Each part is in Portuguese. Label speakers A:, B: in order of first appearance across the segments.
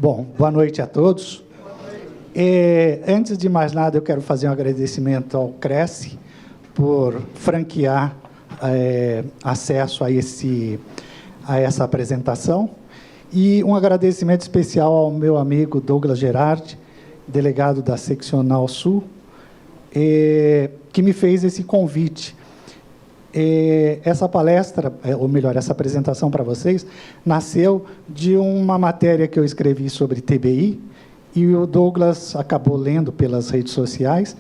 A: Bom, boa noite a todos. Antes de mais nada, eu quero fazer um agradecimento ao Cresce por franquear acesso a essa apresentação, e um agradecimento especial ao meu amigo Douglas Gerardi, delegado da Seccional Sul, que me fez esse convite. Essa palestra, ou melhor, essa apresentação para vocês, nasceu de uma matéria que eu escrevi sobre TBI, e o Douglas acabou lendo pelas redes sociais,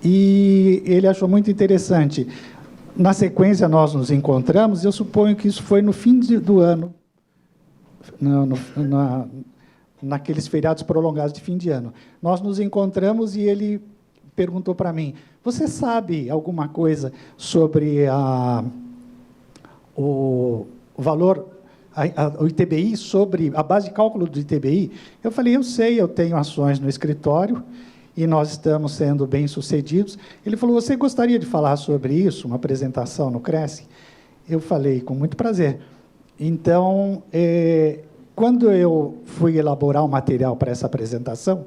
A: e ele achou muito interessante. Na sequência, nós nos encontramos, eu suponho que isso foi no fim do ano, naqueles feriados prolongados de fim de ano. Nós nos encontramos e ele perguntou para mim: você sabe alguma coisa sobre o valor, o ITBI, sobre a base de cálculo do ITBI? Eu falei: eu sei, eu tenho ações no escritório e nós estamos sendo bem-sucedidos. Ele falou: você gostaria de falar sobre isso, uma apresentação no Cresce? Eu falei: com muito prazer. Então, quando eu fui elaborar o material para essa apresentação,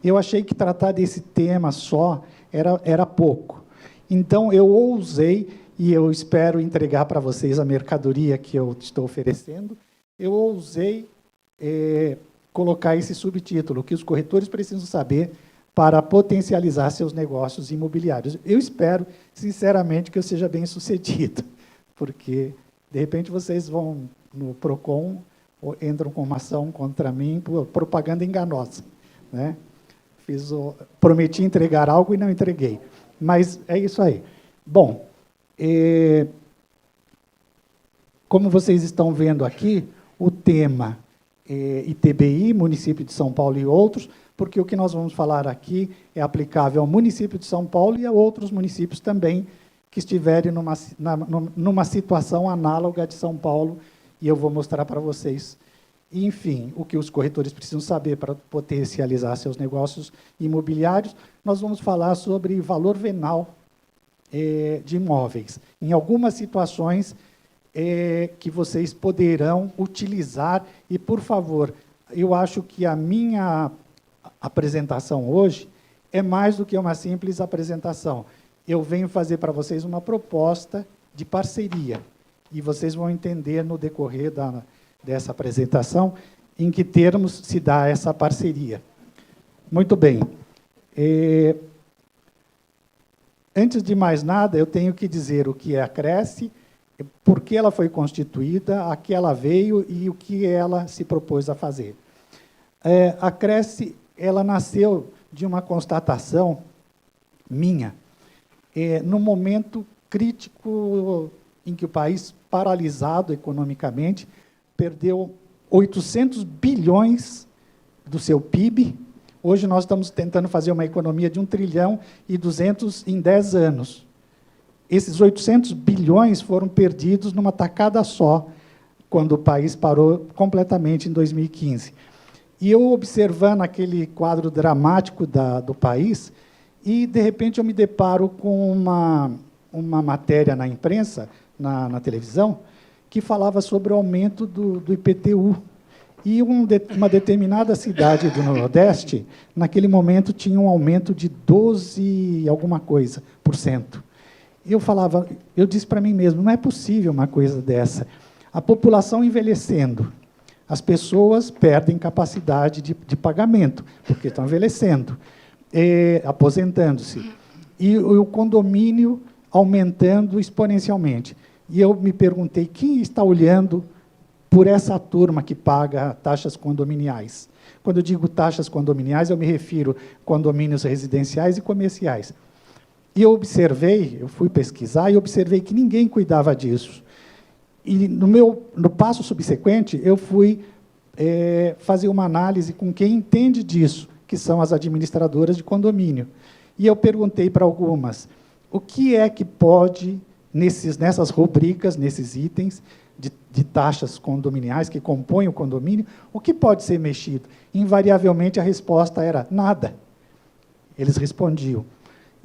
A: eu achei que tratar desse tema só era pouco. Então, eu ousei, e eu espero entregar para vocês a mercadoria que eu estou oferecendo, eu ousei colocar esse subtítulo: que os corretores precisam saber para potencializar seus negócios imobiliários. Eu espero, sinceramente, que eu seja bem-sucedido, porque, de repente, vocês vão no PROCON, ou entram com uma ação contra mim por propaganda enganosa, né? Prometi entregar algo e não entreguei. Mas é isso aí. Bom, como vocês estão vendo aqui, o tema ITBI, município de São Paulo e outros, porque o que nós vamos falar aqui é aplicável ao município de São Paulo e a outros municípios também que estiverem numa situação análoga de São Paulo, e eu vou mostrar para vocês, enfim, o que os corretores precisam saber para potencializar seus negócios imobiliários. Nós vamos falar sobre valor venal de imóveis, em algumas situações que vocês poderão utilizar. E, por favor, eu acho que a minha apresentação hoje é mais do que uma simples apresentação. Eu venho fazer para vocês uma proposta de parceria, e vocês vão entender no decorrer dessa apresentação em que termos se dá essa parceria. Muito bem. Antes de mais nada, eu tenho que dizer o que é a Cresce, por que ela foi constituída, a que ela veio e o que ela se propôs a fazer. A Cresce, ela nasceu de uma constatação minha, no momento crítico em que o país, paralisado economicamente, perdeu 800 bilhões do seu PIB. Hoje nós estamos tentando fazer uma economia de 1 trilhão e 200 em 10 anos. Esses 800 bilhões foram perdidos numa tacada só, quando o país parou completamente em 2015. E eu, observando aquele quadro dramático do país, e, de repente, eu me deparo com uma matéria na imprensa, na televisão, que falava sobre o aumento do IPTU. E uma determinada cidade do Nordeste, naquele momento, tinha um aumento de 12 alguma coisa por cento. Eu disse para mim mesmo: não é possível uma coisa dessa. A população envelhecendo, as pessoas perdem capacidade de pagamento, porque estão envelhecendo, aposentando-se, e o condomínio aumentando exponencialmente. E eu me perguntei: quem está olhando por essa turma que paga taxas condominiais? Quando eu digo taxas condominiais, eu me refiro a condomínios residenciais e comerciais. E eu fui pesquisar e observei que ninguém cuidava disso. E no passo subsequente, eu fui fazer uma análise com quem entende disso, que são as administradoras de condomínio. E eu perguntei para algumas: o que é que pode, nessas rubricas, nesses itens de taxas condominiais que compõem o condomínio, o que pode ser mexido? Invariavelmente, a resposta era: nada. Eles respondiam.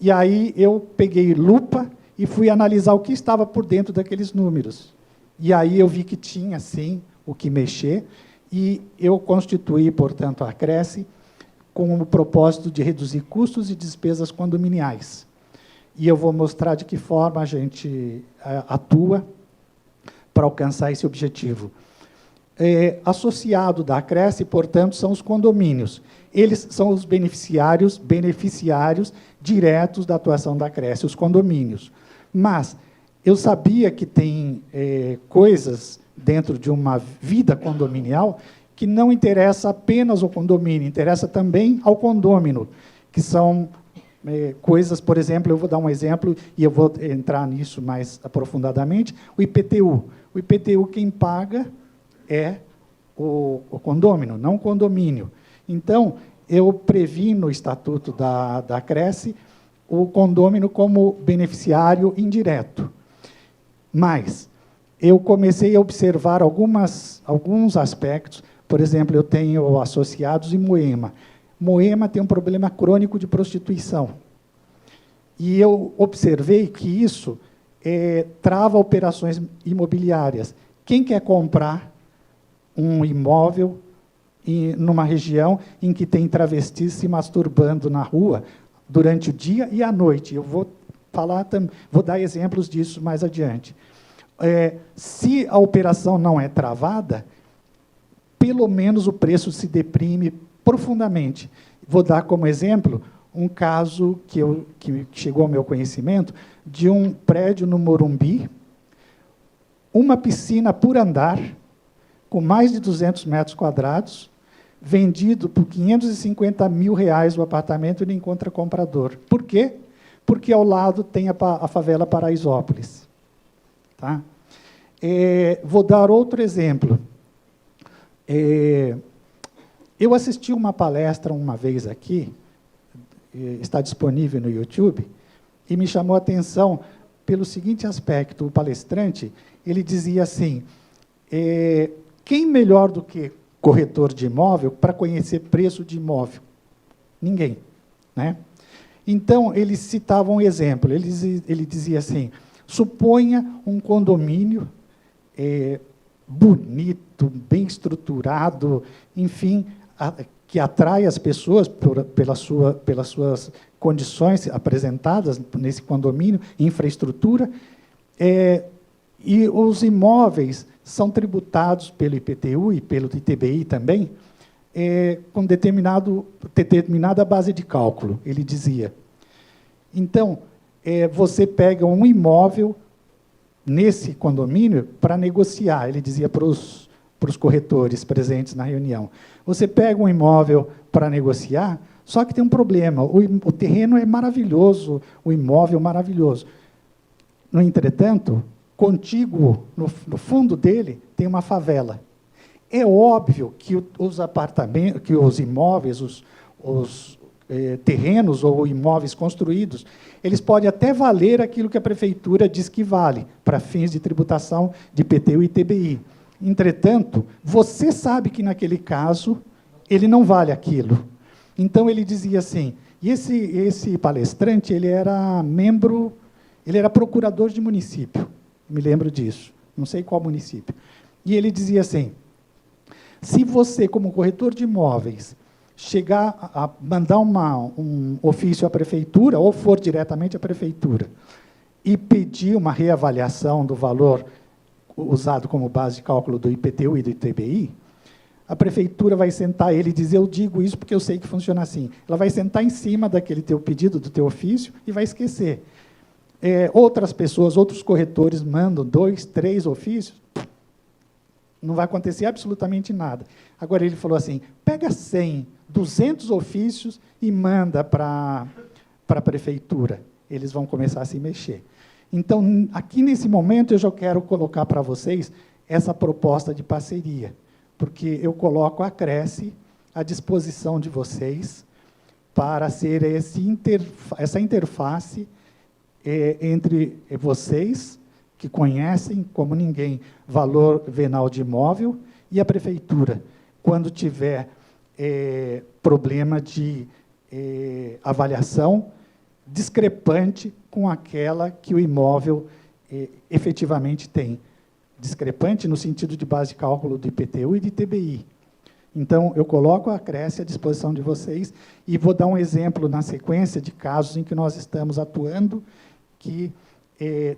A: E aí eu peguei lupa e fui analisar o que estava por dentro daqueles números. E aí eu vi que tinha, sim, o que mexer, E eu constituí, portanto, a Cresce com o propósito de reduzir custos e despesas condominiais. E eu vou mostrar de que forma a gente atua para alcançar esse objetivo. Associado da Cresce, portanto, são os condomínios. Eles são os beneficiários diretos da atuação da Cresce, os condomínios. Mas eu sabia que tem coisas dentro de uma vida condominial que não interessa apenas ao condomínio, interessa também ao condômino, que são coisas, por exemplo, eu vou dar um exemplo, e eu vou entrar nisso mais aprofundadamente, o IPTU. O IPTU, quem paga é o condômino, não o condomínio. Então, eu previ no Estatuto da Cresce o condômino como beneficiário indireto. Mas eu comecei a observar alguns aspectos. Por exemplo, eu tenho associados em Moema. Moema tem um problema crônico de prostituição. E eu observei que isso trava operações imobiliárias. Quem quer comprar um imóvel numa região em que tem travestis se masturbando na rua durante o dia e à noite? Eu vou dar exemplos disso mais adiante. Se a operação não é travada, pelo menos o preço se deprime profundamente. Vou dar como exemplo um caso que chegou ao meu conhecimento de um prédio no Morumbi, uma piscina por andar, com mais de 200 metros quadrados, vendido por R$550 mil o apartamento e não encontra comprador. Por quê? Porque ao lado tem a favela Paraisópolis. Tá? Vou dar outro exemplo. Eu assisti uma palestra uma vez aqui, está disponível no YouTube, e me chamou a atenção pelo seguinte aspecto. O palestrante, ele dizia assim, quem melhor do que corretor de imóvel para conhecer preço de imóvel? Ninguém. Né? Então, ele citava um exemplo. Ele dizia assim, suponha um condomínio bonito, bem estruturado, enfim, que atrai as pessoas pelas suas condições apresentadas nesse condomínio, infraestrutura, e os imóveis são tributados pelo IPTU e pelo ITBI também, com determinada base de cálculo, ele dizia. Então, você pega um imóvel nesse condomínio para negociar, ele dizia para os corretores presentes na reunião. Você pega um imóvel para negociar, só que tem um problema, o terreno é maravilhoso, o imóvel é maravilhoso. No entretanto, contíguo, no fundo dele, tem uma favela. É óbvio que os apartamentos, que os imóveis, os terrenos ou imóveis construídos, eles podem até valer aquilo que a prefeitura diz que vale, para fins de tributação de IPTU e ITBI. Entretanto, você sabe que, naquele caso, ele não vale aquilo. Então, ele dizia assim, e esse palestrante, ele era procurador de município, me lembro disso, não sei qual município. E ele dizia assim, se você, como corretor de imóveis, chegar a mandar um ofício à prefeitura, ou for diretamente à prefeitura, e pedir uma reavaliação do valor usado como base de cálculo do IPTU e do ITBI, a prefeitura vai sentar ele e dizer, eu digo isso porque eu sei que funciona assim. Ela vai sentar em cima daquele teu pedido, do teu ofício, e vai esquecer. Outras pessoas, outros corretores mandam 2, 3 ofícios, não vai acontecer absolutamente nada. Agora, ele falou assim, pega 100, 200 ofícios e manda para a prefeitura. Eles vão começar a se mexer. Então, aqui nesse momento, eu já quero colocar para vocês essa proposta de parceria, porque eu coloco a Cresce à disposição de vocês para ser essa interface entre vocês, que conhecem como ninguém valor venal de imóvel, e a prefeitura, quando tiver problema de avaliação discrepante com aquela que o imóvel efetivamente tem. Discrepante no sentido de base de cálculo do IPTU e de ITBI. Então, eu coloco a Cresce à disposição de vocês e vou dar um exemplo na sequência de casos em que nós estamos atuando, que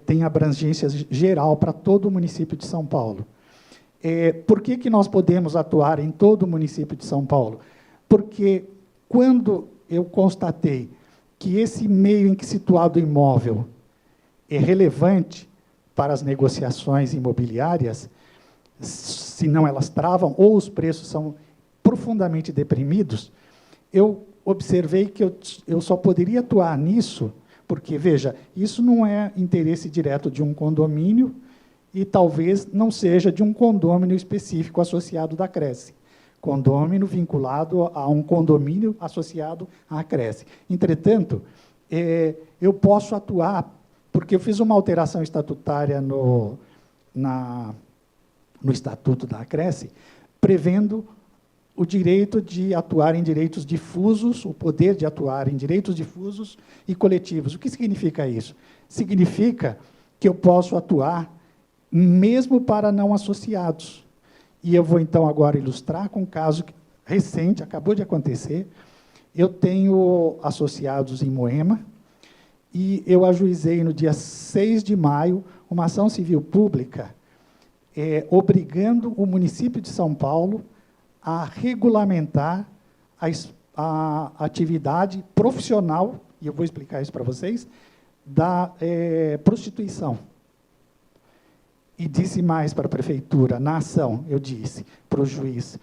A: tem abrangência geral para todo o município de São Paulo. Por que nós podemos atuar em todo o município de São Paulo? Porque, quando eu constatei que esse meio em que situado o imóvel é relevante para as negociações imobiliárias, senão elas travam, ou os preços são profundamente deprimidos, eu observei que eu só poderia atuar nisso, porque, veja, isso não é interesse direto de um condomínio e talvez não seja de um condômino específico associado da Cresce. Condômino vinculado a um condomínio associado à Cresce. Entretanto, eu posso atuar, porque eu fiz uma alteração estatutária no Estatuto da Cresce, prevendo o direito de atuar em direitos difusos, o poder de atuar em direitos difusos e coletivos. O que significa isso? Significa que eu posso atuar mesmo para não associados. E eu vou, então, agora ilustrar com um caso recente, acabou de acontecer. Eu tenho associados em Moema, e eu ajuizei, no dia 6 de maio, uma ação civil pública obrigando o município de São Paulo a regulamentar a atividade profissional, e eu vou explicar isso para vocês, da prostituição. E disse mais para a prefeitura, na ação, eu disse para o juiz,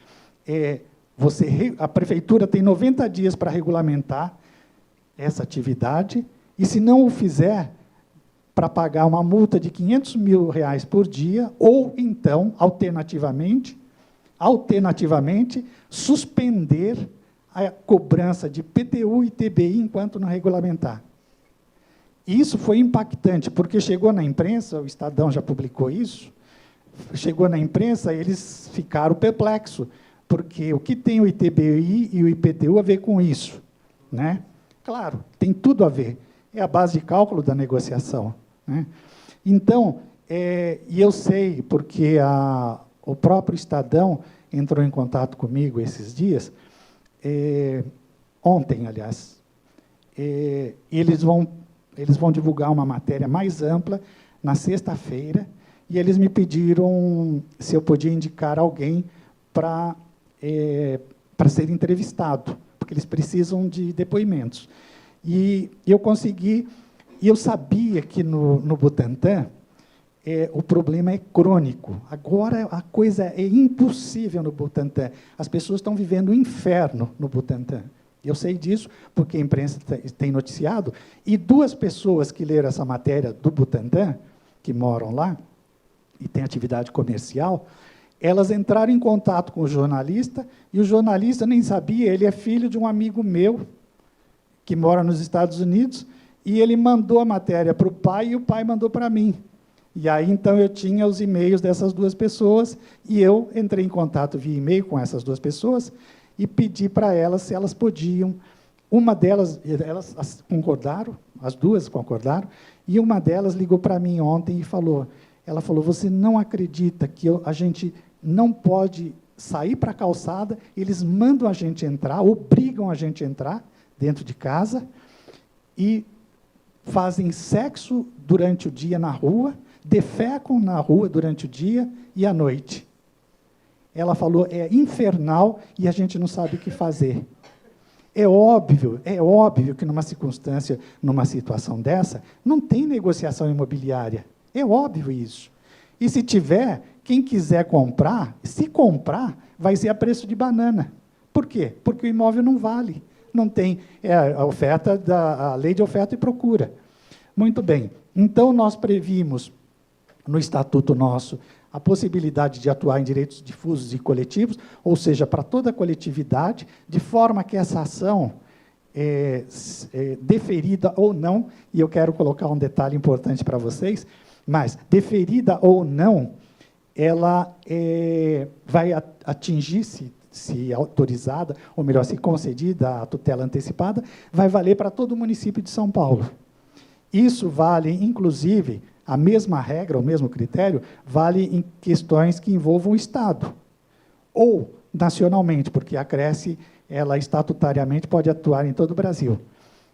A: a prefeitura tem 90 dias para regulamentar essa atividade, e, se não o fizer, para pagar uma multa de R$500 mil por dia, ou, então, alternativamente, suspender a cobrança de PTU e TBI enquanto não regulamentar. Isso foi impactante, porque chegou na imprensa, o Estadão já publicou isso, chegou na imprensa, eles ficaram perplexos, porque o que tem o ITBI e o IPTU a ver com isso? Né? Claro, tem tudo a ver. É a base de cálculo da negociação. Né? Então, e eu sei, porque o próprio Estadão entrou em contato comigo esses dias, ontem, aliás, e eles vão divulgar uma matéria mais ampla na sexta-feira, e eles me pediram se eu podia indicar alguém para ser entrevistado, porque eles precisam de depoimentos. E eu consegui, e eu sabia que no Butantã o problema é crônico. Agora a coisa é impossível no Butantã. As pessoas estão vivendo um inferno no Butantã. Eu sei disso porque a imprensa tem noticiado, e 2 pessoas que leram essa matéria do Butantã, que moram lá, e têm atividade comercial, elas entraram em contato com o jornalista, e o jornalista nem sabia, ele é filho de um amigo meu, que mora nos Estados Unidos, e ele mandou a matéria para o pai, e o pai mandou para mim. E aí, então, eu tinha os e-mails dessas 2 pessoas, e eu entrei em contato via e-mail com essas 2 pessoas, e pedi para elas se elas podiam. Uma delas, elas concordaram, as 2 concordaram, e uma delas ligou para mim ontem e ela falou, você não acredita que a gente não pode sair para a calçada, eles mandam a gente entrar, obrigam a gente a entrar dentro de casa, e fazem sexo durante o dia na rua, defecam na rua durante o dia e à noite. Ela falou, é infernal e a gente não sabe o que fazer. É óbvio que numa circunstância, numa situação dessa, não tem negociação imobiliária. É óbvio isso. E se tiver, quem quiser comprar, se comprar, vai ser a preço de banana. Por quê? Porque o imóvel não vale. Não tem a lei de oferta e procura. Muito bem. Então, nós previmos, no estatuto nosso, a possibilidade de atuar em direitos difusos e coletivos, ou seja, para toda a coletividade, de forma que essa ação, deferida ou não, e eu quero colocar um detalhe importante para vocês, mas, deferida ou não, ela vai atingir, se autorizada, ou melhor, se concedida a tutela antecipada, vai valer para todo o município de São Paulo. Isso vale, inclusive, a mesma regra, o mesmo critério, vale em questões que envolvam o Estado. Ou nacionalmente, porque a Cresce, ela estatutariamente pode atuar em todo o Brasil.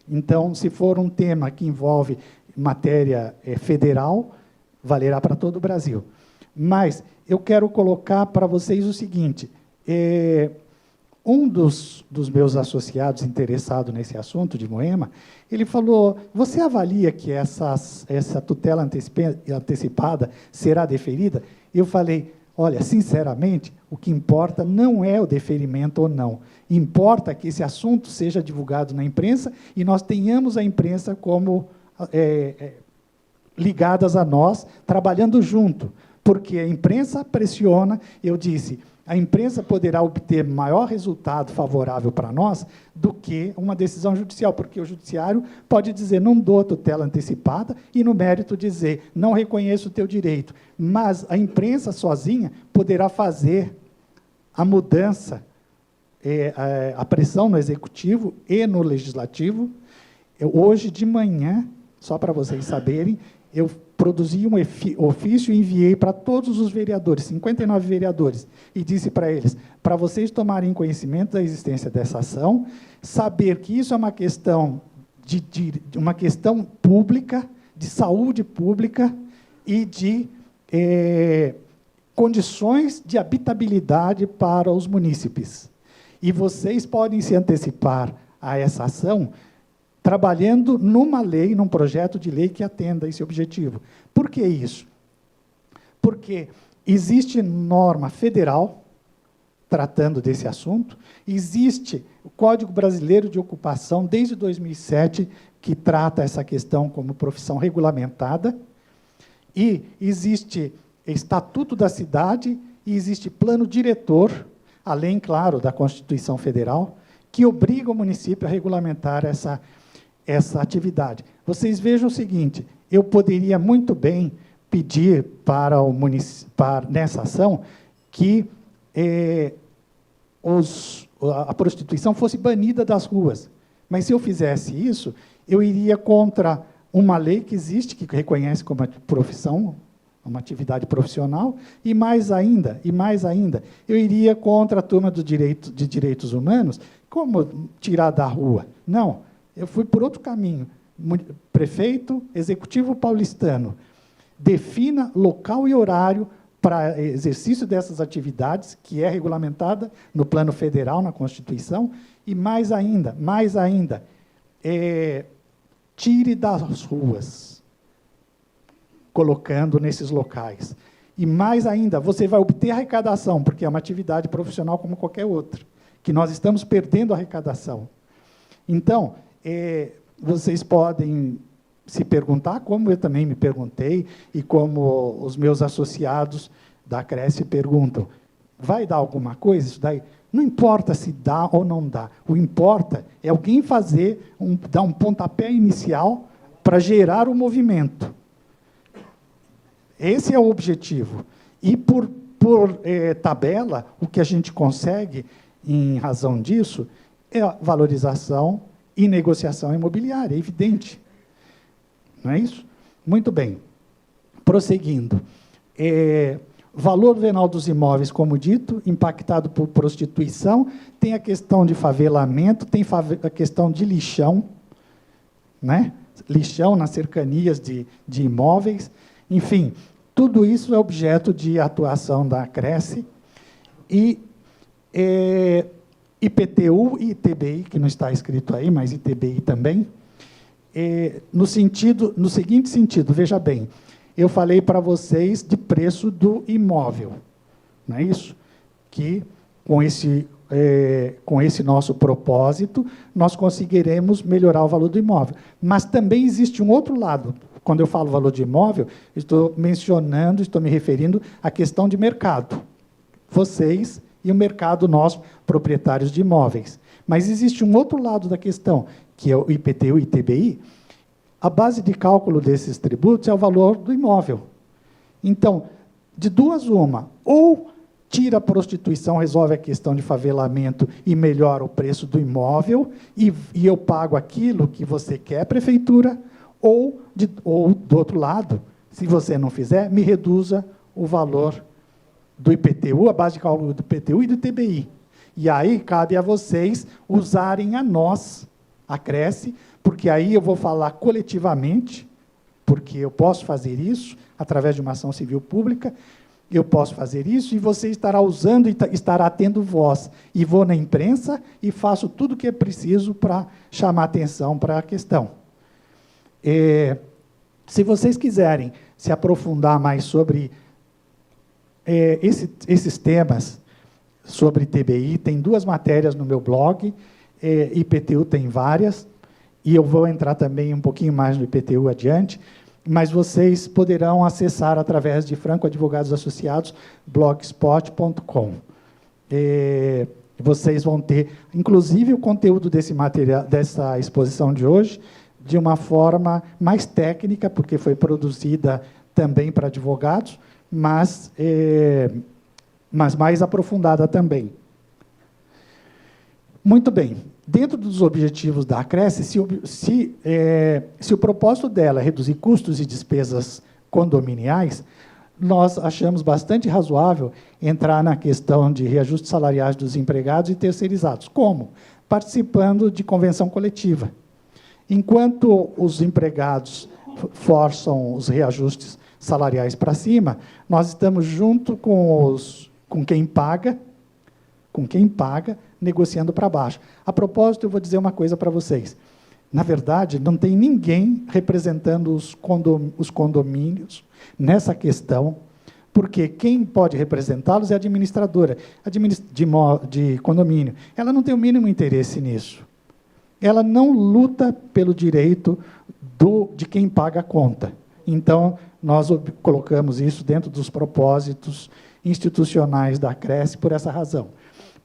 A: Então, se for um tema que envolve matéria federal, valerá para todo o Brasil. Mas eu quero colocar para vocês o seguinte, um dos meus associados interessado nesse assunto de Moema, ele falou, você avalia que essa tutela antecipada será deferida? Eu falei, olha, sinceramente, o que importa não é o deferimento ou não. Importa que esse assunto seja divulgado na imprensa e nós tenhamos a imprensa como ligadas a nós, trabalhando junto. Porque a imprensa pressiona, eu disse, a imprensa poderá obter maior resultado favorável para nós do que uma decisão judicial, porque o judiciário pode dizer, não dou tutela antecipada, e no mérito dizer, não reconheço o teu direito. Mas a imprensa sozinha poderá fazer a mudança, a pressão no executivo e no legislativo. Hoje de manhã, só para vocês saberem, eu produzi um ofício e enviei para todos os vereadores, 59 vereadores, e disse para eles, para vocês tomarem conhecimento da existência dessa ação, saber que isso é uma questão, uma questão pública, de saúde pública e de condições de habitabilidade para os munícipes. E vocês podem se antecipar a essa ação trabalhando numa lei, num projeto de lei que atenda a esse objetivo. Por que isso? Porque existe norma federal tratando desse assunto, existe o Código Brasileiro de Ocupação, desde 2007, que trata essa questão como profissão regulamentada, e existe Estatuto da Cidade, e existe plano diretor, além, claro, da Constituição Federal, que obriga o município a regulamentar essa atividade. Vocês vejam o seguinte, eu poderia muito bem pedir para o município, nessa ação, que a prostituição fosse banida das ruas. Mas, se eu fizesse isso, eu iria contra uma lei que existe, que reconhece como profissão, uma atividade profissional, e mais ainda, eu iria contra a turma de direitos humanos, como tirar da rua? Não. Eu fui por outro caminho. Prefeito, executivo paulistano, defina local e horário para exercício dessas atividades, que é regulamentada no plano federal, na Constituição, e mais ainda, tire das ruas, colocando nesses locais. E mais ainda, você vai obter arrecadação, porque é uma atividade profissional como qualquer outra, que nós estamos perdendo a arrecadação. Então, vocês podem se perguntar, como eu também me perguntei, e como os meus associados da Cresce perguntam, vai dar alguma coisa isso daí? Não importa se dá ou não dá, o importa é alguém dar um pontapé inicial para gerar o movimento. Esse é o objetivo. E, por tabela, o que a gente consegue, em razão disso, é a valorização e negociação imobiliária, é evidente. Não é isso? Muito bem. Prosseguindo. Valor venal dos imóveis, como dito, impactado por prostituição, tem a questão de favelamento, tem a questão de lixão, né? Lixão nas cercanias de imóveis, enfim, tudo isso é objeto de atuação da Cresce, e IPTU e ITBI, que não está escrito aí, mas ITBI também, no seguinte sentido, veja bem, eu falei para vocês de preço do imóvel, não é isso? Que, com esse nosso propósito, nós conseguiremos melhorar o valor do imóvel. Mas também existe um outro lado. Quando eu falo valor de imóvel, estou me referindo à questão de mercado. Vocês e o mercado, nós, proprietários de imóveis. Mas existe um outro lado da questão, que é o IPTU e ITBI. A base de cálculo desses tributos é o valor do imóvel. Então, de duas uma, ou tira a prostituição, resolve a questão de favelamento e melhora o preço do imóvel, e eu pago aquilo que você quer, prefeitura, ou, do outro lado, se você não fizer, me reduza o valor do IPTU, a base de cálculo do IPTU e do ITBI. E aí cabe a vocês usarem a nós, a Cresce, porque aí eu vou falar coletivamente, porque eu posso fazer isso através de uma ação civil pública, eu posso fazer isso, e você estará usando e estará tendo voz. E vou na imprensa e faço tudo o que é preciso para chamar atenção para a questão. Se vocês quiserem se aprofundar mais sobre esses temas, sobre TBI, tem 2 matérias no meu blog, IPTU tem várias, e eu vou entrar também um pouquinho mais no IPTU adiante, mas vocês poderão acessar através de Franco Advogados Associados, blogspot.com. Vocês vão ter, inclusive, o conteúdo desse material, dessa exposição de hoje, de uma forma mais técnica, porque foi produzida também para advogados, mas mais aprofundada também. Muito bem. Dentro dos objetivos da Cresce, se o propósito dela é reduzir custos e despesas condominiais, nós achamos bastante razoável entrar na questão de reajustes salariais dos empregados e terceirizados. Como? Participando de convenção coletiva. Enquanto os empregados forçam os reajustes salariais para cima, nós estamos junto com quem paga, negociando para baixo. A propósito, eu vou dizer uma coisa para vocês. Na verdade, não tem ninguém representando os condomínios nessa questão, porque quem pode representá-los é a administradora de condomínio. Ela não tem o mínimo interesse nisso. Ela não luta pelo direito de quem paga a conta. Então, nós colocamos isso dentro dos propósitos institucionais da Cresce por essa razão.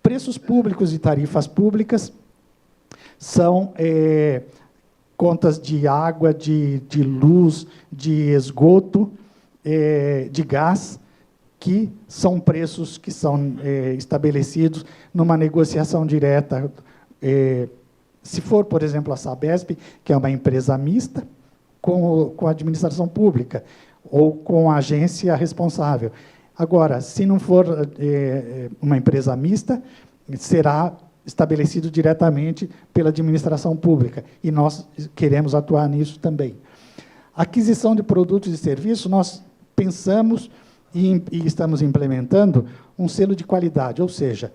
A: Preços públicos e tarifas públicas são contas de água, de luz, de esgoto, de gás, que são preços que são estabelecidos numa negociação direta. Se for, por exemplo, a Sabesp, que é uma empresa mista, com a administração pública, ou com a agência responsável. Agora, se não for uma empresa mista, será estabelecido diretamente pela administração pública, e nós queremos atuar nisso também. Aquisição de produtos e serviços, nós pensamos e estamos implementando um selo de qualidade, ou seja,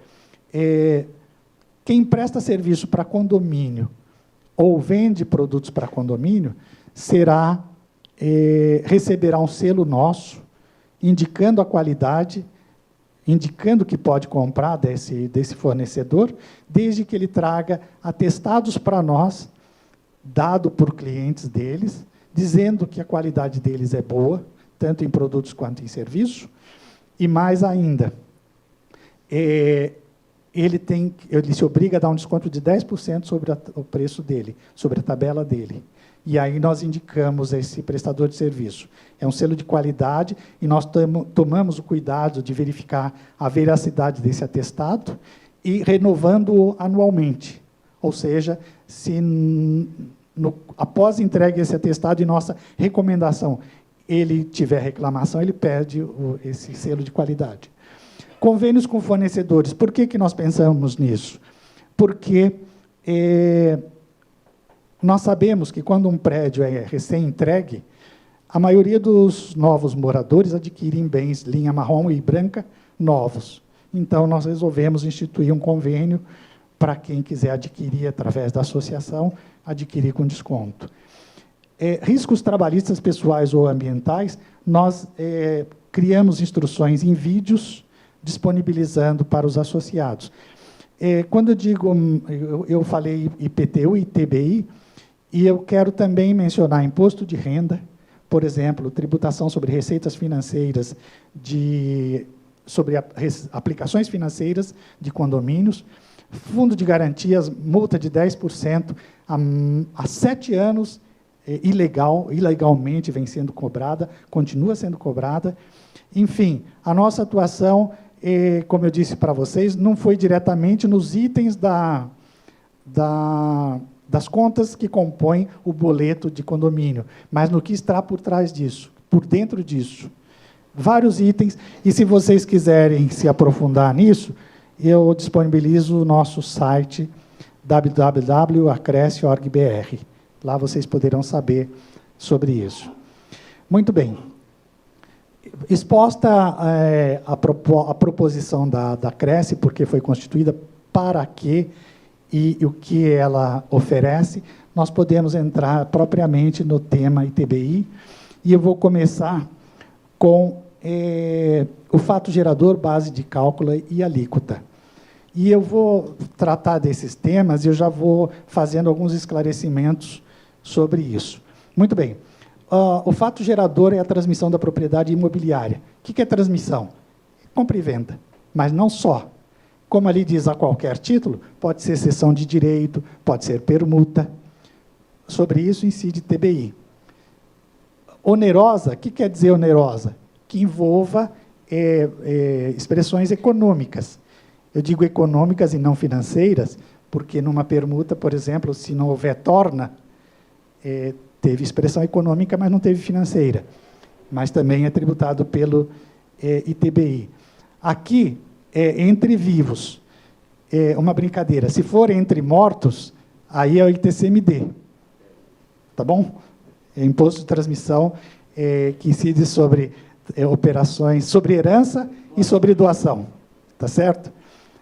A: quem presta serviço para condomínio ou vende produtos para condomínio receberá um selo nosso, indicando a qualidade, indicando que pode comprar desse fornecedor, desde que ele traga atestados para nós, dado por clientes deles, dizendo que a qualidade deles é boa, tanto em produtos quanto em serviço, e mais ainda, ele se obriga a dar um desconto de 10% sobre o preço dele, sobre a tabela dele. E aí nós indicamos esse prestador de serviço. É um selo de qualidade e nós tomamos o cuidado de verificar a veracidade desse atestado e renovando-o anualmente. Ou seja, se após entregue esse atestado e nossa recomendação, ele tiver reclamação, ele perde esse selo de qualidade. Convênios com fornecedores. Por que nós pensamos nisso? Porque nós sabemos que, quando um prédio é recém-entregue, a maioria dos novos moradores adquirem bens linha marrom e branca novos. Então, nós resolvemos instituir um convênio para quem quiser adquirir através da associação, adquirir com desconto. Riscos trabalhistas pessoais ou ambientais, nós criamos instruções em vídeos, disponibilizando para os associados. Quando eu digo, eu falei IPTU e TBI, e eu quero também mencionar imposto de renda, por exemplo, tributação sobre receitas financeiras, sobre aplicações financeiras de condomínios, fundo de garantias, multa de 10%, há 7 anos, ilegalmente vem sendo cobrada, continua sendo cobrada. Enfim, a nossa atuação, como eu disse para vocês, não foi diretamente nos itens das contas que compõem o boleto de condomínio, mas no que está por trás disso, por dentro disso. Vários itens, e se vocês quiserem se aprofundar nisso, eu disponibilizo o nosso site www.acresce.org.br. Lá vocês poderão saber sobre isso. Muito bem. Exposta a proposição da Cresce, porque foi constituída, para quê e o que ela oferece, nós podemos entrar propriamente no tema ITBI, e eu vou começar com o fato gerador, base de cálculo e alíquota. E eu vou tratar desses temas e eu já vou fazendo alguns esclarecimentos sobre isso. Muito bem. O fato gerador é a transmissão da propriedade imobiliária. O que é transmissão? Compra e venda, mas não só. Como ali diz, a qualquer título, pode ser cessão de direito, pode ser permuta. Sobre isso incide TBI. Onerosa, o que quer dizer onerosa? Que envolva expressões econômicas. Eu digo econômicas e não financeiras, porque numa permuta, por exemplo, se não houver torna, teve expressão econômica, mas não teve financeira. Mas também é tributado pelo ITBI. Aqui, entre vivos, uma brincadeira. Se for entre mortos, aí é o ITCMD. Tá bom? É imposto de transmissão que incide sobre operações, sobre herança e sobre doação. Tá certo?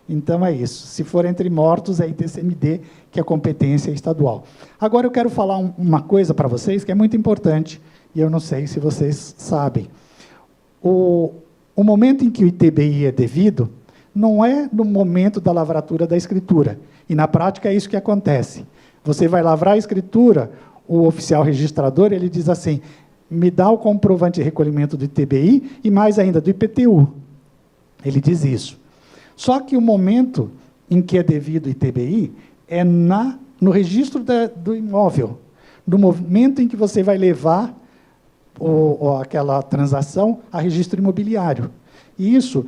A: Então, é isso. Se for entre mortos, é ITCMD, que é competência estadual. Agora, eu quero falar uma coisa para vocês que é muito importante, e eu não sei se vocês sabem. O momento em que o ITBI é devido não é no momento da lavratura da escritura. E, na prática, é isso que acontece. Você vai lavrar a escritura, o oficial registrador ele diz assim, me dá o comprovante de recolhimento do ITBI e, mais ainda, do IPTU. Ele diz isso. Só que o momento em que é devido o ITBI é no registro do imóvel, no momento em que você vai levar aquela transação a registro imobiliário. E isso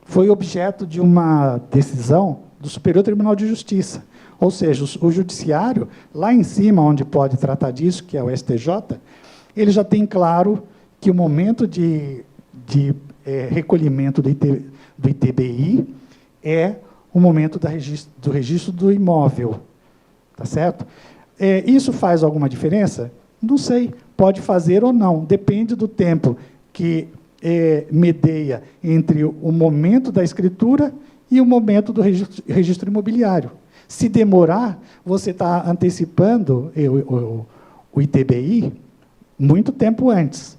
A: foi objeto de uma decisão do Superior Tribunal de Justiça. Ou seja, o judiciário, lá em cima, onde pode tratar disso, que é o STJ, ele já tem claro que o momento de recolhimento do ITBI é o momento do registro do imóvel. Tá certo? Isso faz alguma diferença? Não sei. Pode fazer ou não. Depende do tempo que medeia entre o momento da escritura e o momento do registro imobiliário. Se demorar, você está antecipando o ITBI muito tempo antes.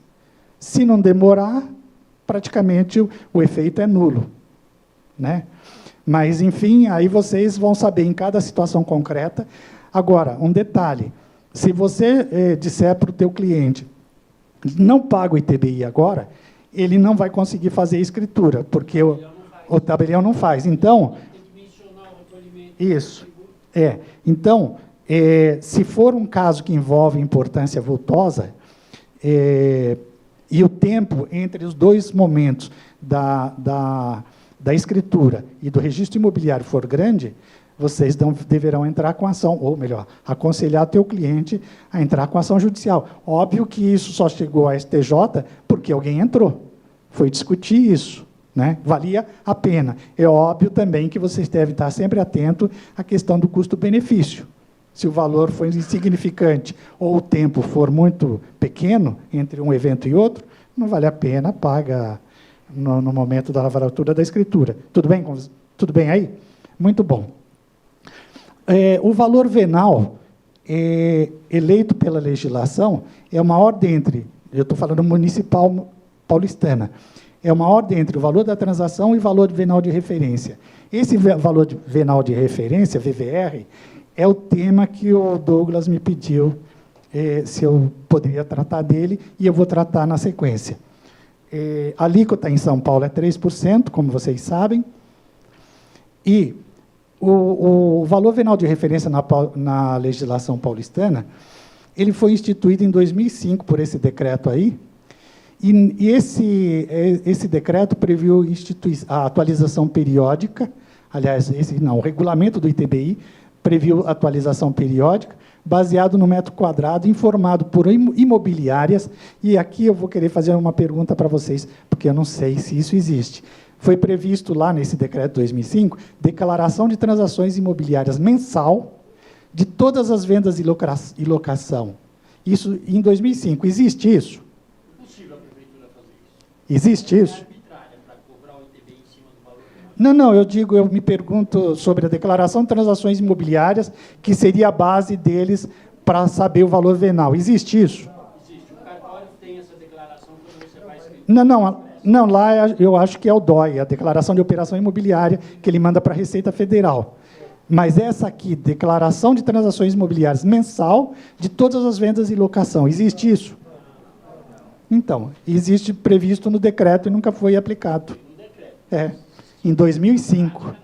A: Se não demorar, praticamente o efeito é nulo. Né? Mas, enfim, aí vocês vão saber em cada situação concreta. Agora, um detalhe. Se você disser para o teu cliente, não paga o ITBI agora, ele não vai conseguir fazer a escritura, porque o tabelião não faz. Então, isso. Então, se for um caso que envolve importância vultosa, e o tempo entre os dois momentos da escritura e do registro imobiliário for grande, vocês deverão entrar com ação, ou melhor, aconselhar teu cliente a entrar com ação judicial. Óbvio que isso só chegou à STJ porque alguém entrou, foi discutir isso. Né? Valia a pena. É óbvio também que vocês devem estar sempre atentos à questão do custo-benefício. Se o valor for insignificante ou o tempo for muito pequeno entre um evento e outro, não vale a pena, paga no momento da lavratura da escritura. Tudo bem? Tudo bem aí? Muito bom. O valor venal eleito pela legislação é uma ordem entre, eu estou falando municipal paulistana, é uma ordem entre o valor da transação e o valor venal de referência. Esse valor venal de referência, VVR, é o tema que o Douglas me pediu se eu poderia tratar dele, e eu vou tratar na sequência. A alíquota em São Paulo é 3%, como vocês sabem, e o valor venal de referência na legislação paulistana, ele foi instituído em 2005 por esse decreto aí, e esse decreto previu a atualização periódica, aliás, o regulamento do ITBI previu atualização periódica, baseado no metro quadrado, informado por imobiliárias, e aqui eu vou querer fazer uma pergunta para vocês, porque eu não sei se isso existe. Foi previsto lá nesse decreto 2005, declaração de transações imobiliárias mensal de todas as vendas e locação. Isso em 2005. Existe isso?
B: É possível a prefeitura fazer isso.
A: Existe isso?
B: Para cobrar o ITBI em cima do valor.
A: Não, eu me pergunto sobre a declaração de transações imobiliárias, que seria a base deles para saber o valor venal. Existe isso?
B: Existe. O cartório tem essa declaração quando você faz...
A: Não, lá eu acho que é o DOI, a Declaração de Operação Imobiliária, que ele manda para a Receita Federal. Mas essa aqui, Declaração de Transações Imobiliárias mensal de todas as vendas e locação, existe isso? Então, existe previsto no decreto e nunca foi aplicado. Em 2005.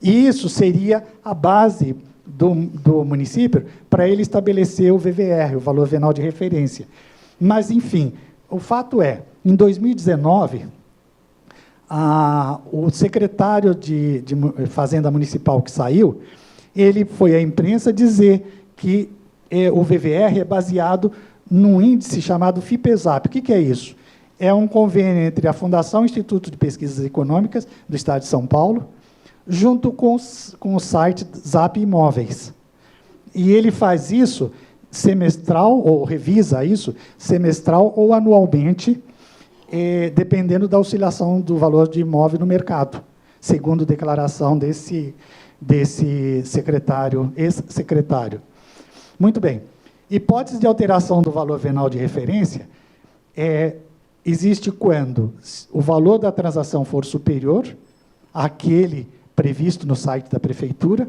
A: E isso seria a base do município para ele estabelecer o VVR, o valor venal de referência. Mas, enfim, o fato é, em 2019, o secretário de Fazenda Municipal que saiu, ele foi à imprensa dizer que o VVR é baseado num índice chamado FIPESAP. O que é isso? É um convênio entre a Fundação Instituto de Pesquisas Econômicas do Estado de São Paulo, junto com o site Zap Imóveis. E ele faz isso semestral, ou revisa isso, semestral ou anualmente, dependendo da oscilação do valor de imóvel no mercado, segundo declaração desse secretário, ex-secretário. Muito bem. Hipótese de alteração do valor venal de referência existe quando o valor da transação for superior àquele previsto no site da prefeitura,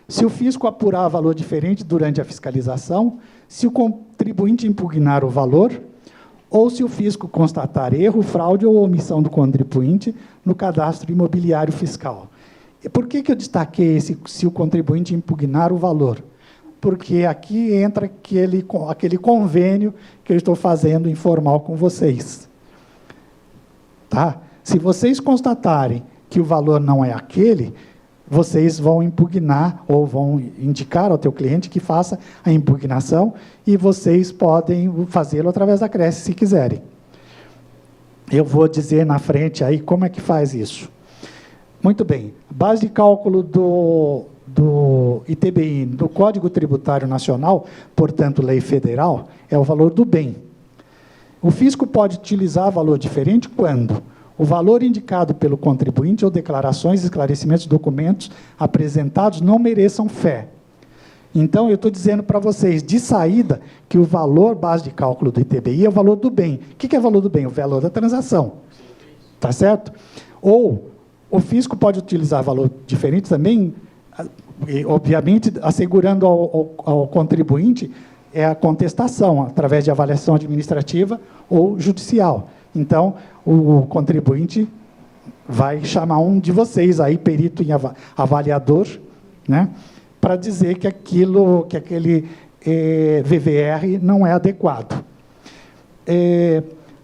A: se o fisco apurar valor diferente durante a fiscalização, se o contribuinte impugnar o valor, ou se o fisco constatar erro, fraude ou omissão do contribuinte no cadastro imobiliário fiscal. E por que eu destaquei se o contribuinte impugnar o valor? Porque aqui entra aquele convênio que eu estou fazendo informal com vocês. Tá? Se vocês constatarem que o valor não é aquele, vocês vão impugnar ou vão indicar ao teu cliente que faça a impugnação e vocês podem fazê-lo através da Cresce, se quiserem. Eu vou dizer na frente aí como é que faz isso. Muito bem. Base de cálculo do ITBI, do Código Tributário Nacional, portanto, lei federal, é o valor do bem. O fisco pode utilizar valor diferente quando o valor indicado pelo contribuinte ou declarações, esclarecimentos, documentos apresentados não mereçam fé. Então, eu estou dizendo para vocês, de saída, que o valor base de cálculo do ITBI é o valor do bem. O que é o valor do bem? O valor da transação. Tá certo? Ou o fisco pode utilizar valor diferente também, obviamente, assegurando ao contribuinte a contestação, através de avaliação administrativa ou judicial. Então, o contribuinte vai chamar um de vocês, aí, perito em avaliador, né, para dizer que aquele VVR não é adequado.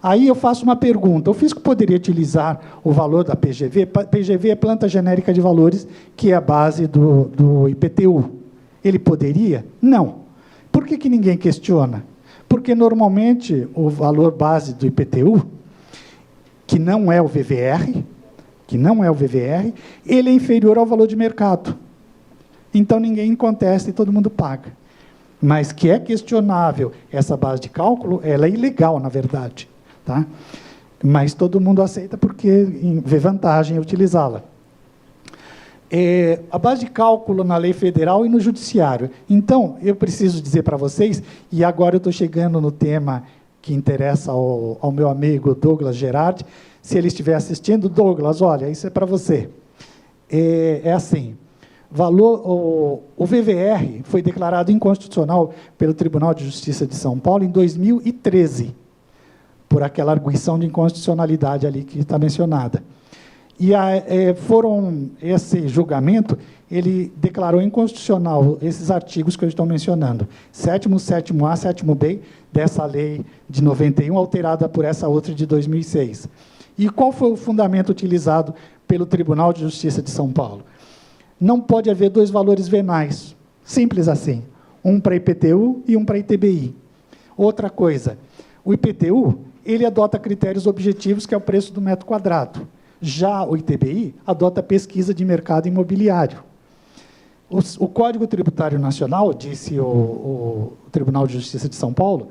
A: Aí eu faço uma pergunta. O fisco poderia utilizar o valor da PGV? PGV é Planta Genérica de Valores, que é a base do IPTU. Ele poderia? Não. Por que ninguém questiona? Porque, normalmente, o valor base do IPTU, que não é o VVR, ele é inferior ao valor de mercado. Então, ninguém contesta e todo mundo paga. Mas que é questionável essa base de cálculo, ela é ilegal, na verdade. Tá? Mas todo mundo aceita porque vê vantagem em utilizá-la. A base de cálculo na lei federal e no judiciário. Então, eu preciso dizer para vocês, e agora eu estou chegando no tema que interessa ao meu amigo Douglas Gerardi, se ele estiver assistindo, Douglas, olha, isso é para você. É assim, o VVR foi declarado inconstitucional pelo Tribunal de Justiça de São Paulo em 2013, por aquela arguição de inconstitucionalidade ali que está mencionada. E esse julgamento, ele declarou inconstitucional esses artigos que eu estou mencionando, 7º, 7º A, 7º B, dessa lei de 91, alterada por essa outra de 2006. E qual foi o fundamento utilizado pelo Tribunal de Justiça de São Paulo? Não pode haver dois valores venais, simples assim. um para IPTU e um para ITBI. Outra coisa, o IPTU, ele adota critérios objetivos, que é o preço do metro quadrado. Já o ITBI adota pesquisa de mercado imobiliário. O Código Tributário Nacional, disse o Tribunal de Justiça de São Paulo,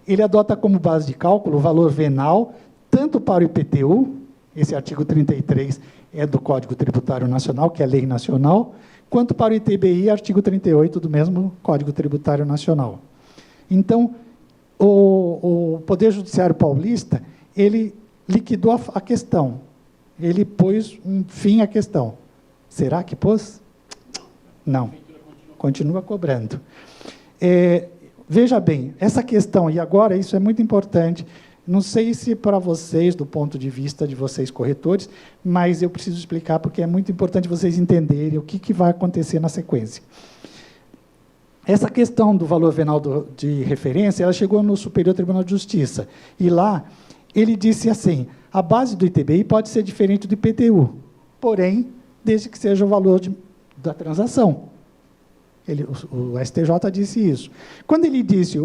A: ele adota como base de cálculo o valor venal, tanto para o IPTU, esse artigo 33 é do Código Tributário Nacional, que é lei nacional, quanto para o ITBI, artigo 38 do mesmo Código Tributário Nacional. Então, o Poder Judiciário Paulista, ele liquidou a questão, ele pôs um fim à questão. Será que pôs? Não, continua cobrando. Veja bem, essa questão, e agora isso é muito importante, não sei se para vocês, do ponto de vista de vocês corretores, mas eu preciso explicar porque é muito importante vocês entenderem o que vai acontecer na sequência. Essa questão do valor venal de referência, ela chegou no Superior Tribunal de Justiça, e lá ele disse assim, a base do ITBI pode ser diferente do IPTU, porém, desde que seja o valor da transação. O STJ disse isso. Quando ele disse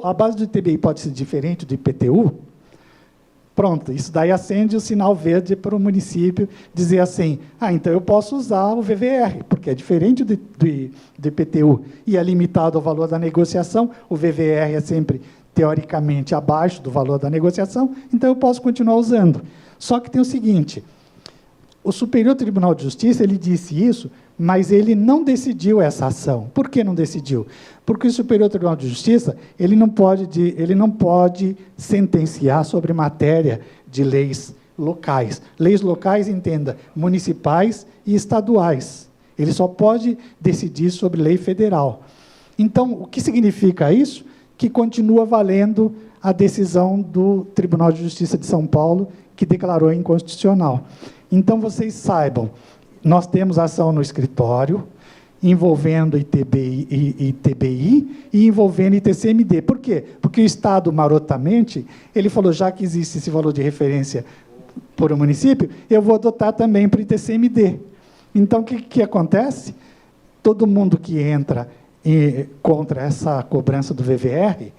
A: a base do ITBI pode ser diferente do IPTU, pronto, isso daí acende o sinal verde para o município dizer assim, então eu posso usar o VVR, porque é diferente do IPTU e é limitado ao valor da negociação, o VVR é sempre, teoricamente, abaixo do valor da negociação, então eu posso continuar usando. Só que tem o seguinte, o Superior Tribunal de Justiça, ele disse isso, mas ele não decidiu essa ação. Por que não decidiu? Porque o Superior Tribunal de Justiça ele não pode sentenciar sobre matéria de leis locais. Leis locais, entenda, municipais e estaduais. Ele só pode decidir sobre lei federal. Então, o que significa isso? Que continua valendo a decisão do Tribunal de Justiça de São Paulo, que declarou inconstitucional. Então, vocês saibam, nós temos ação no escritório, envolvendo ITBI e ITBI e envolvendo ITCMD. Por quê? Porque o Estado, marotamente, ele falou, já que existe esse valor de referência por um município, eu vou adotar também para o ITCMD. Então, o que acontece? Todo mundo que entra contra essa cobrança do VVR,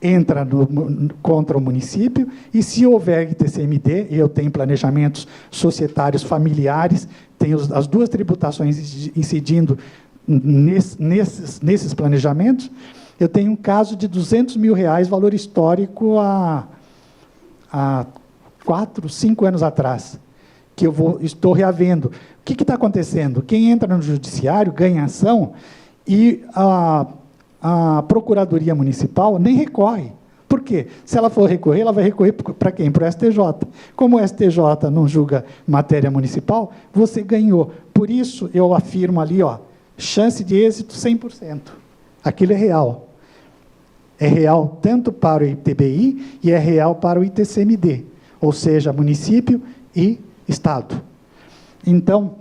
A: entra contra o município, e se houver ITCMD, e eu tenho planejamentos societários familiares, tenho as duas tributações incidindo nesses planejamentos, eu tenho um caso de R$200 mil, valor histórico há 4, 5 anos atrás, que estou reavendo. O que está acontecendo? Quem entra no judiciário ganha ação e a Procuradoria Municipal nem recorre. Por quê? Se ela for recorrer, ela vai recorrer para quem? Para o STJ. Como o STJ não julga matéria municipal, você ganhou. Por isso, eu afirmo ali, chance de êxito 100%. Aquilo é real. É real tanto para o ITBI e é real para o ITCMD, ou seja, município e Estado. Então,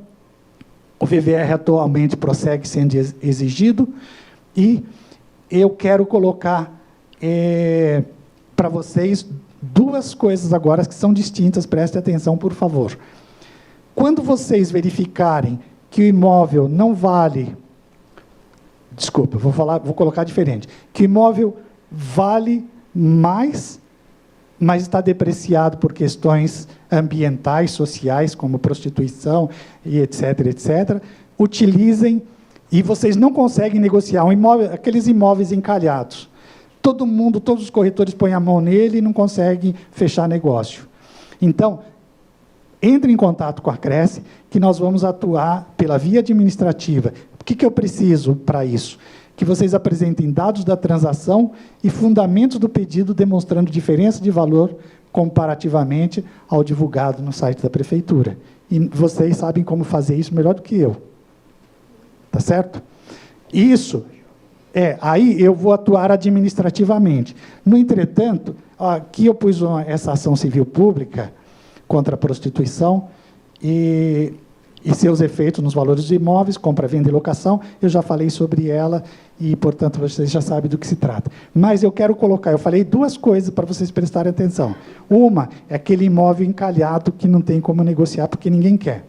A: o VVR atualmente prossegue sendo exigido e eu quero colocar para vocês duas coisas agora que são distintas, prestem atenção, por favor. Quando vocês verificarem que o imóvel não vale... Desculpa, vou colocar diferente. Que o imóvel vale mais, mas está depreciado por questões ambientais, sociais, como prostituição, e etc., etc., utilizem, e vocês não conseguem negociar um imóvel, aqueles imóveis encalhados. Todos os corretores põem a mão nele e não conseguem fechar negócio. Então, entre em contato com a Cresce, que nós vamos atuar pela via administrativa. O que eu preciso para isso? Que vocês apresentem dados da transação e fundamentos do pedido demonstrando diferença de valor comparativamente ao divulgado no site da Prefeitura. E vocês sabem como fazer isso melhor do que eu. Tá certo? Isso... aí eu vou atuar administrativamente. No entretanto, aqui eu pus essa ação civil pública contra a prostituição e seus efeitos nos valores de imóveis, compra, venda e locação, eu já falei sobre ela e, portanto, vocês já sabem do que se trata. Mas eu quero colocar, eu falei duas coisas para vocês prestarem atenção. Uma é aquele imóvel encalhado que não tem como negociar porque ninguém quer.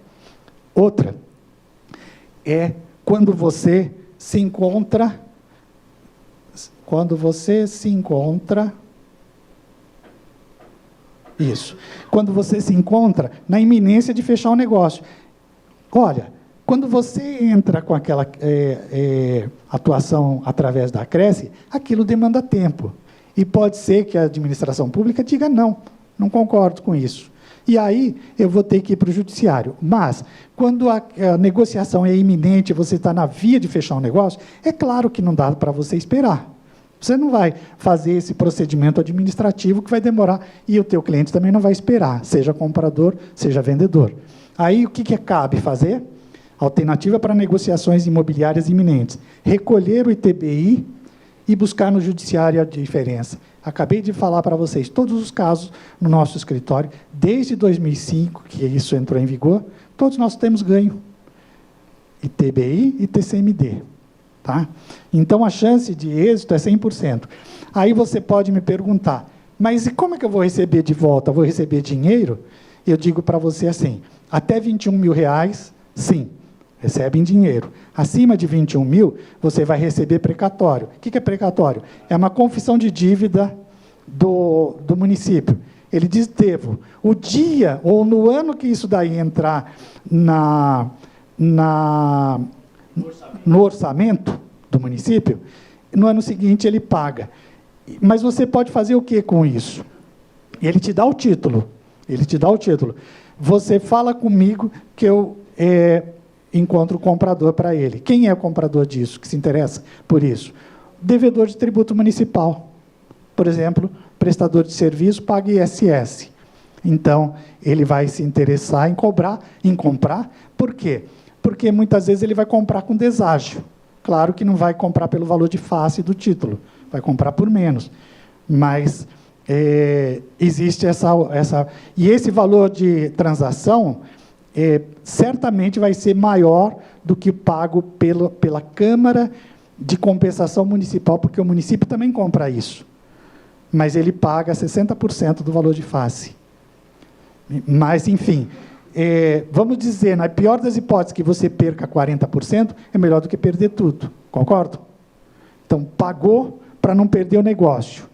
A: Outra é quando você se encontra Quando você se encontra... Isso. Quando você se encontra na iminência de fechar um negócio. Olha, quando você entra com aquela atuação através da Cresce, aquilo demanda tempo. E pode ser que a administração pública diga não, não concordo com isso. E aí eu vou ter que ir para o judiciário. Mas, quando a negociação é iminente, você está na via de fechar um negócio, é claro que não dá para você esperar. Você não vai fazer esse procedimento administrativo que vai demorar, e o teu cliente também não vai esperar, seja comprador, seja vendedor. Aí, o que cabe fazer? Alternativa para negociações imobiliárias iminentes. Recolher o ITBI e buscar no judiciário a diferença. Acabei de falar para vocês, todos os casos no nosso escritório, desde 2005, que isso entrou em vigor, todos nós temos ganho. ITBI e TCMD. Tá? Então, a chance de êxito é 100%. Aí você pode me perguntar, mas e como é que eu vou receber de volta? Vou receber dinheiro? Eu digo para você assim, até R$21 mil, sim, recebe em dinheiro. Acima de 21 mil, você vai receber precatório. O que é precatório? É uma confissão de dívida do município. Ele diz, devo. O dia, ou no ano que isso daí entrar no orçamento do município, no ano seguinte ele paga. Mas você pode fazer o que com isso? Ele te dá o título. Ele te dá o título. Você fala comigo que eu encontro o comprador para ele. Quem é o comprador disso, que se interessa por isso? Devedor de tributo municipal. Por exemplo, prestador de serviço paga ISS. Então, ele vai se interessar em comprar. Por quê? Porque muitas vezes ele vai comprar com deságio. Claro que não vai comprar pelo valor de face do título, vai comprar por menos. Mas existe essa... E esse valor de transação certamente vai ser maior do que pago pela Câmara de Compensação Municipal, porque o município também compra isso. Mas ele paga 60% do valor de face. Mas, enfim... vamos dizer, na pior das hipóteses, que você perca 40%, é melhor do que perder tudo. Concordo? Então, pagou para não perder o negócio.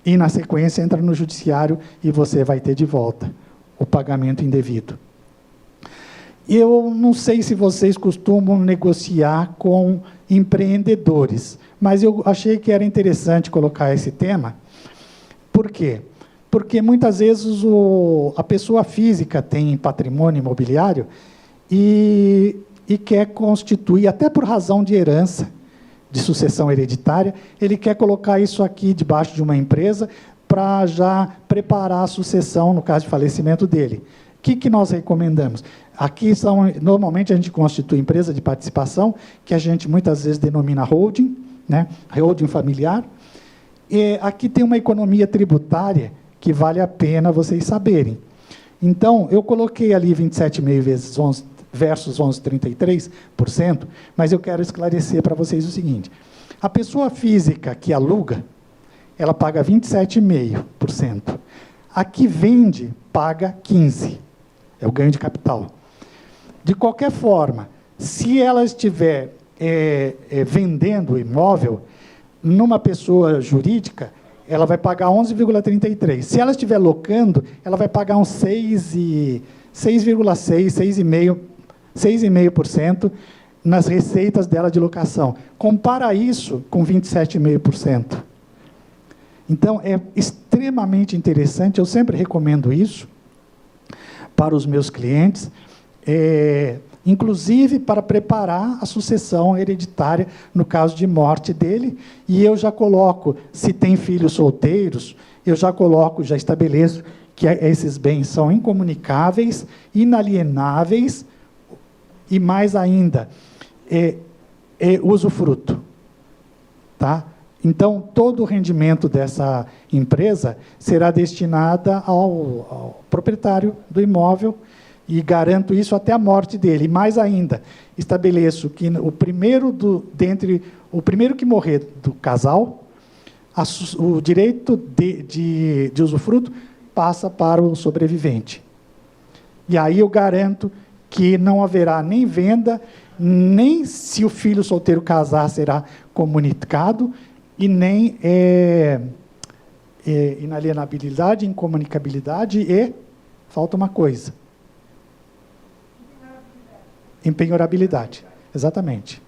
A: E, na sequência, entra no judiciário e você vai ter de volta o pagamento indevido. Eu não sei se vocês costumam negociar com empreendedores, mas eu achei que era interessante colocar esse tema. Por quê? Porque, muitas vezes, a pessoa física tem patrimônio imobiliário e quer constituir, até por razão de herança, de sucessão hereditária, ele quer colocar isso aqui debaixo de uma empresa para já preparar a sucessão, no caso de falecimento dele. O que nós recomendamos? Aqui, normalmente, a gente constitui empresa de participação, que a gente, muitas vezes, denomina holding, né? Holding familiar. E aqui tem uma economia tributária que vale a pena vocês saberem. Então, eu coloquei ali 27,5 vezes 11 versus 11,33%, mas eu quero esclarecer para vocês o seguinte. A pessoa física que aluga, ela paga 27,5%. A que vende, paga 15%. É o ganho de capital. De qualquer forma, se ela estiver vendendo o imóvel, numa pessoa jurídica, ela vai pagar 11,33%. Se ela estiver locando, ela vai pagar uns 6,6%, 6,5% nas receitas dela de locação. Compara isso com 27,5%. Então, é extremamente interessante, eu sempre recomendo isso para os meus clientes, inclusive para preparar a sucessão hereditária no caso de morte dele, e eu já coloco, se tem filhos solteiros, eu já estabeleço que esses bens são incomunicáveis, inalienáveis, e mais ainda, usufruto. Tá? Então, todo o rendimento dessa empresa será destinado ao proprietário do imóvel, e garanto isso até a morte dele. E mais ainda, estabeleço que o primeiro que morrer do casal, o direito de usufruto passa para o sobrevivente. E aí eu garanto que não haverá nem venda, nem se o filho solteiro casar será comunicado, e nem inalienabilidade, incomunicabilidade e falta uma coisa. Empenhorabilidade. Exatamente.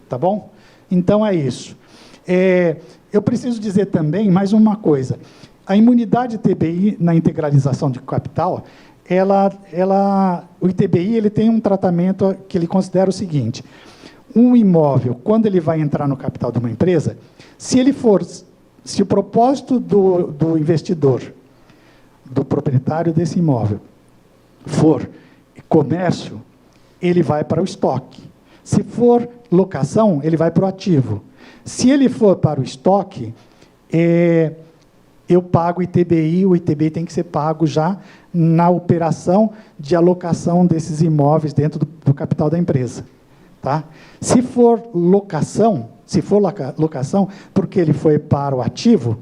A: Tá bom? Então é isso. Eu preciso dizer também mais uma coisa. A imunidade TBI na integralização de capital, o ITBI ele tem um tratamento que ele considera o seguinte: um imóvel, quando ele vai entrar no capital de uma empresa, se o propósito do investidor, do proprietário desse imóvel, for comércio, ele vai para o estoque. Se for locação, ele vai para o ativo. Se ele for para o estoque, eu pago o ITBI tem que ser pago já na operação de alocação desses imóveis dentro do capital da empresa. Tá? Se for locação, porque ele foi para o ativo,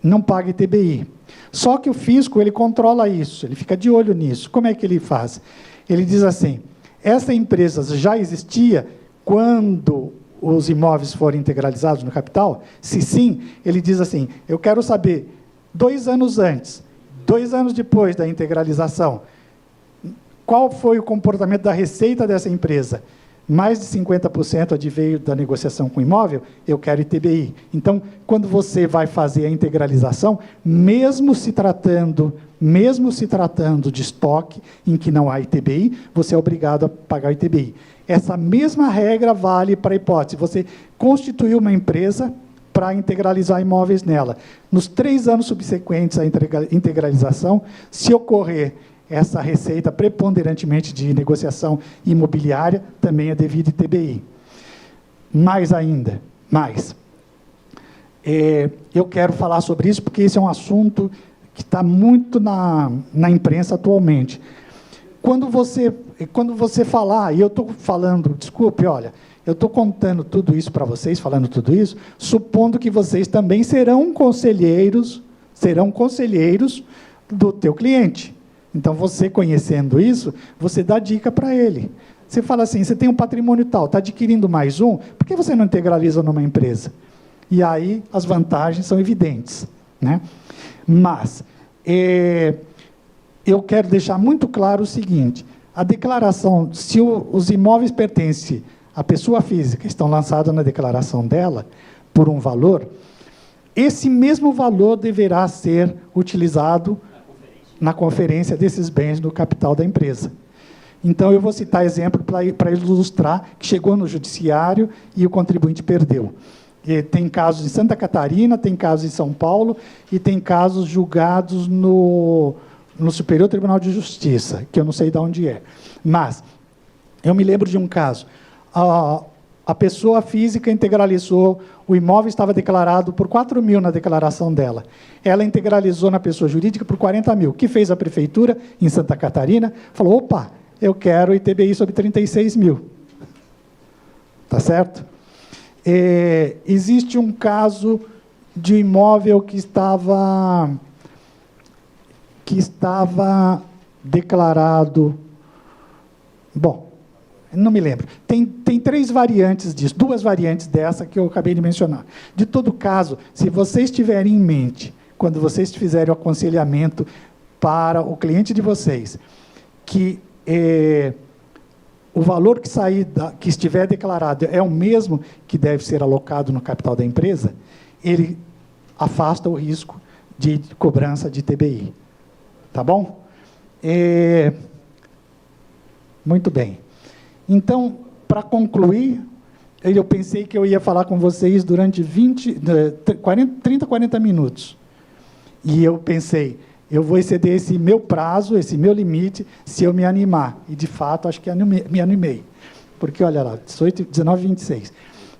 A: não paga ITBI. Só que o fisco, ele controla isso, ele fica de olho nisso. Como é que ele faz? Ele diz assim: essa empresa já existia quando os imóveis forem integralizados no capital? Se sim, ele diz assim: eu quero saber, 2 anos antes, 2 anos depois da integralização, qual foi o comportamento da receita dessa empresa? Mais de 50% adveio da negociação com o imóvel, eu quero ITBI. Então, quando você vai fazer a integralização, mesmo se tratando de estoque em que não há ITBI, você é obrigado a pagar ITBI. Essa mesma regra vale para a hipótese. Você constituiu uma empresa para integralizar imóveis nela. Nos 3 anos subsequentes à integralização, se ocorrer essa receita preponderantemente de negociação imobiliária, também é devida ITBI. Mais ainda, eu quero falar sobre isso porque esse é um assunto que está muito na imprensa atualmente. Quando você falar, e eu estou falando, desculpe, olha, eu estou contando tudo isso para vocês, falando tudo isso, supondo que vocês também serão conselheiros do teu cliente. Então, você conhecendo isso, você dá dica para ele. Você fala assim: você tem um patrimônio tal, está adquirindo mais um, por que você não integraliza numa empresa? E aí, as vantagens são evidentes, né? Mas, eu quero deixar muito claro o seguinte: a declaração, se os imóveis pertencem à pessoa física, estão lançados na declaração dela, por um valor, esse mesmo valor deverá ser utilizado na conferência desses bens no capital da empresa. Então, eu vou citar exemplo para ilustrar que chegou no judiciário e o contribuinte perdeu. E tem casos em Santa Catarina, tem casos em São Paulo e tem casos julgados no Superior Tribunal de Justiça, que eu não sei de onde é. Mas, eu me lembro de um caso. A pessoa física integralizou, o imóvel estava declarado por 4 mil na declaração dela. Ela integralizou na pessoa jurídica por 40 mil. O que fez a prefeitura, em Santa Catarina? Falou: opa, eu quero ITBI sobre 36 mil. Tá certo? Existe um caso de um imóvel que estava declarado... Bom, não me lembro. Tem 3 variantes disso, 2 variantes dessa que eu acabei de mencionar. De todo caso, se vocês tiverem em mente, quando vocês fizerem o aconselhamento para o cliente de vocês, que o valor que estiver declarado é o mesmo que deve ser alocado no capital da empresa, ele afasta o risco de cobrança de ITBI. Tá bom? Muito bem. Então, para concluir, eu pensei que eu ia falar com vocês durante 30, 40 minutos. E eu pensei, eu vou exceder esse meu prazo, esse meu limite, se eu me animar. E, de fato, acho que me animei. Porque, olha lá, 18, 19, 26.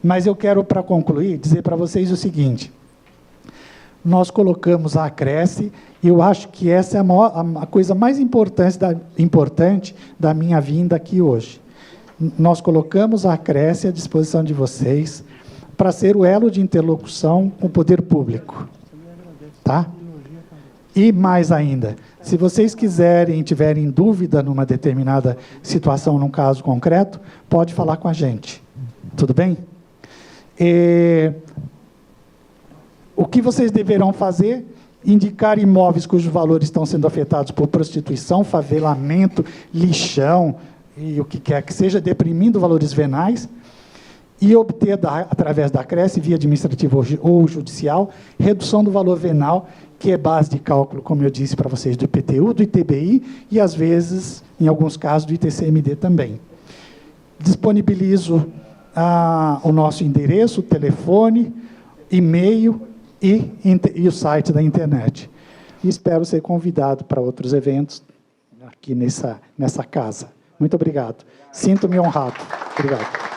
A: Mas eu quero, para concluir, dizer para vocês o seguinte: nós colocamos a Acresce, e eu acho que essa é a coisa mais importante da minha vinda aqui hoje. Nós colocamos a Acresce à disposição de vocês para ser o elo de interlocução com o poder público. Tá? E mais ainda, se vocês tiverem dúvida numa determinada situação, num caso concreto, pode falar com a gente. Tudo bem? O que vocês deverão fazer? Indicar imóveis cujos valores estão sendo afetados por prostituição, favelamento, lixão e o que quer que seja, deprimindo valores venais, e obter, através da Cresce, via administrativa ou judicial, redução do valor venal, que é base de cálculo, como eu disse para vocês, do IPTU, do ITBI e, às vezes, em alguns casos, do ITCMD também. Disponibilizo o nosso endereço, telefone, e-mail e o site da internet. E espero ser convidado para outros eventos aqui nessa casa. Muito obrigado. Sinto-me honrado. Obrigado.